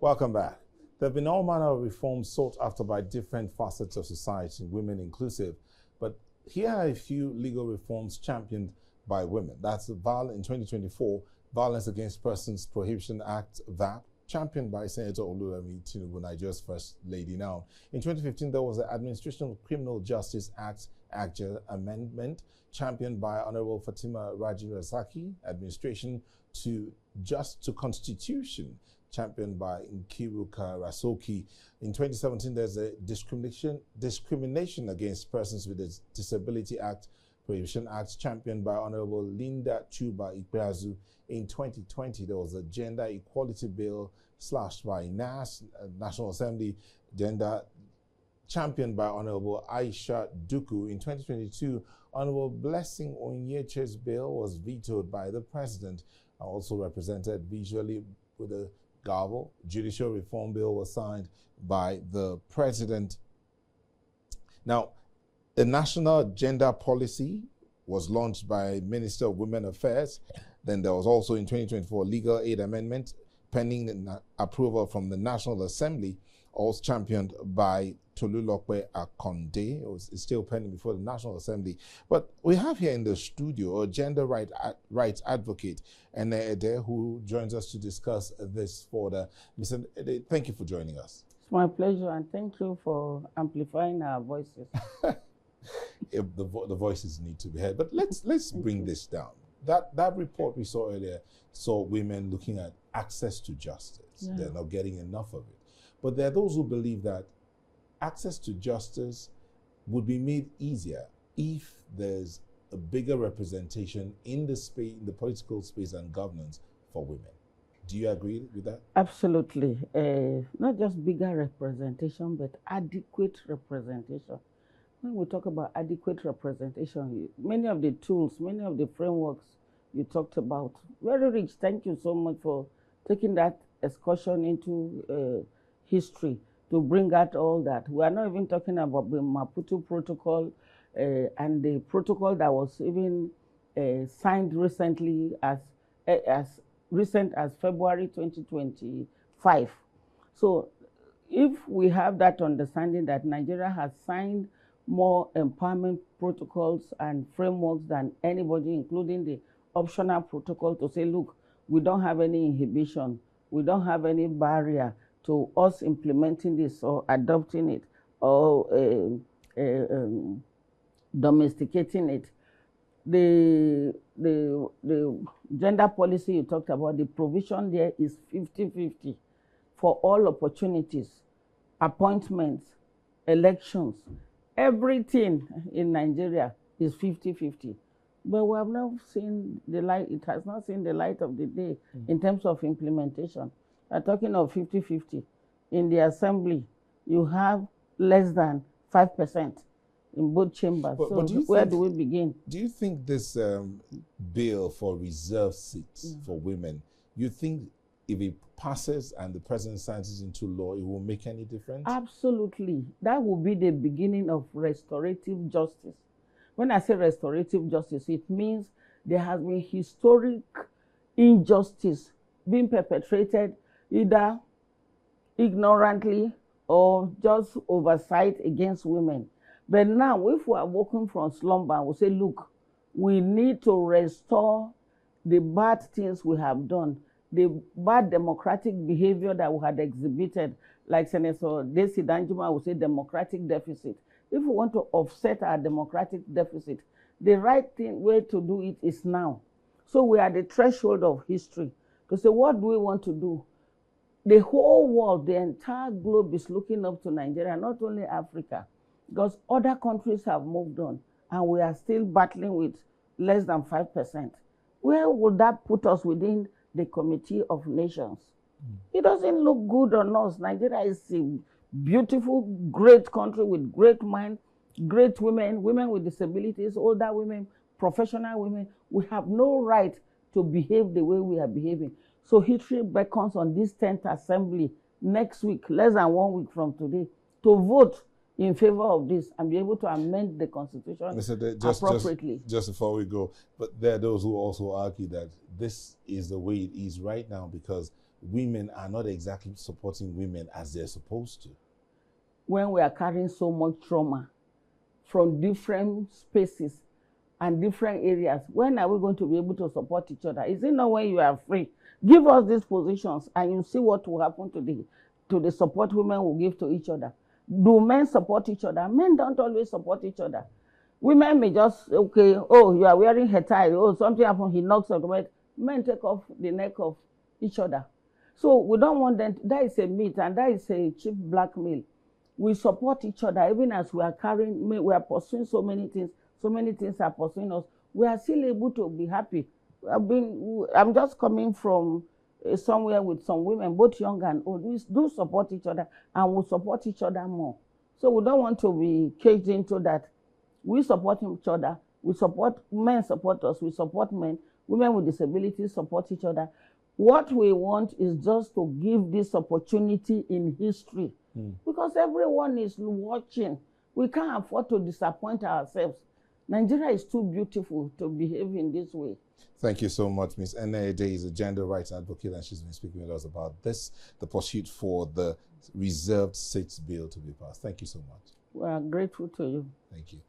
Welcome back. There have been all manner of reforms sought after by different facets of society, women inclusive. But here are a few legal reforms championed by women. That's in 2024, Violence Against Persons Prohibition Act, VAP, championed by Senator Oluremi Tinubu, Nigeria's First Lady now. In 2015, there was the Administration of Criminal Justice Act, ACJA amendment, championed by Honorable Fatima Raji Rasaki, Administration to Constitution, championed by Nkiruka Rasoki. In 2017, there's a Discrimination Against Persons with a Disability Act, Prohibition Act, championed by Honorable Linda Chuba Ikpeazu. In 2020, there was a Gender Equality Bill slashed by National Assembly, championed by Honorable Aisha Duku. In 2022, Honorable Blessing Onyeche's bill was vetoed by the President, also represented visually with a gavel. Judicial Reform Bill was signed by the President. Now, a national gender policy was launched by Minister of Women Affairs. Then there was also in 2024 legal aid amendment pending approval from the National Assembly, also championed by Tolulope Akonde. It's still pending before the National Assembly. But we have here in the studio a gender rights advocate, Ene Ede, who joins us to discuss this further. Mr. Ede, thank you for joining us. It's my pleasure, and thank you for amplifying our voices. The voices need to be heard. But let's bring this down. That report we saw earlier saw women looking at access to justice. Yeah. They're not getting enough of it. But there are those who believe that access to justice would be made easier if there's a bigger representation in the space, in the political space and governance for women. Do you agree with that? Absolutely. Not just bigger representation, but adequate representation. When we talk about adequate representation, many of the tools, many of the frameworks you talked about, very rich. Thank you so much for taking that excursion into history to bring out all that. We are not even talking about the Maputo Protocol and the protocol that was even signed recently as recent as February 2025. So if we have that understanding that Nigeria has signed more empowerment protocols and frameworks than anybody, including the optional protocol, to say, look, we don't have any inhibition, we don't have any barrier to us implementing this or adopting it or domesticating it. The gender policy you talked about, the provision there is 50-50 for all opportunities, appointments, elections. Everything in Nigeria is 50-50. But we have not seen the light, it has not seen the light of the day in terms of implementation. We're talking of 50-50. In the assembly, you have less than 5% in both chambers. But where do we begin? Do you think this bill for reserved seats for women, you think if it passes and the president signs it into law, it will make any difference? Absolutely. That will be the beginning of restorative justice. When I say restorative justice, it means there has been historic injustice being perpetrated either ignorantly or just oversight against women. But now, if we are working from slumber, we say, look, we need to restore the bad things we have done, the bad democratic behavior that we had exhibited, like Senator Desi Danjuma would say, democratic deficit. If we want to offset our democratic deficit, the right way to do it is now. So we are at the threshold of history to say, what do we want to do? The whole world, the entire globe is looking up to Nigeria, not only Africa, because other countries have moved on and we are still battling with less than 5%. Where would that put us within the Committee of Nations? It doesn't look good on us. Nigeria is a beautiful, great country with great minds, great women, women with disabilities, older women, professional women. We have no right to behave the way we are behaving. So history beckons on this 10th Assembly next week, less than 1 week from today, to vote in favor of this and be able to amend the Constitution appropriately. Just before we go, but there are those who also argue that this is the way it is right now because women are not exactly supporting women as they're supposed to? When we are carrying so much trauma from different spaces and different areas, when are we going to be able to support each other? Is it not when you are free? Give us these positions and you see what will happen to the support women will give to each other. Do men support each other? Men don't always support each other. Women may just, okay, oh, you are wearing her tie, oh, something happened, he knocks on the bed. Men take off the neck of each other. So we don't want them, that is a myth and that is a cheap blackmail. We support each other even as we are pursuing so many things are pursuing us. We are still able to be happy. I'm just coming from somewhere with some women, both young and old. We do support each other and we support each other more. So we don't want to be caged into that. We support each other. Men support us. We support men. Women with disabilities support each other. What we want is just to give this opportunity in history because everyone is watching. We can't afford to disappoint ourselves. Nigeria is too beautiful to behave in this way. Thank you so much, Ms. Ene Ede is a gender rights advocate, and she's been speaking with us about this, the pursuit for the reserved seats bill to be passed. Thank you so much. We are grateful to you. Thank you.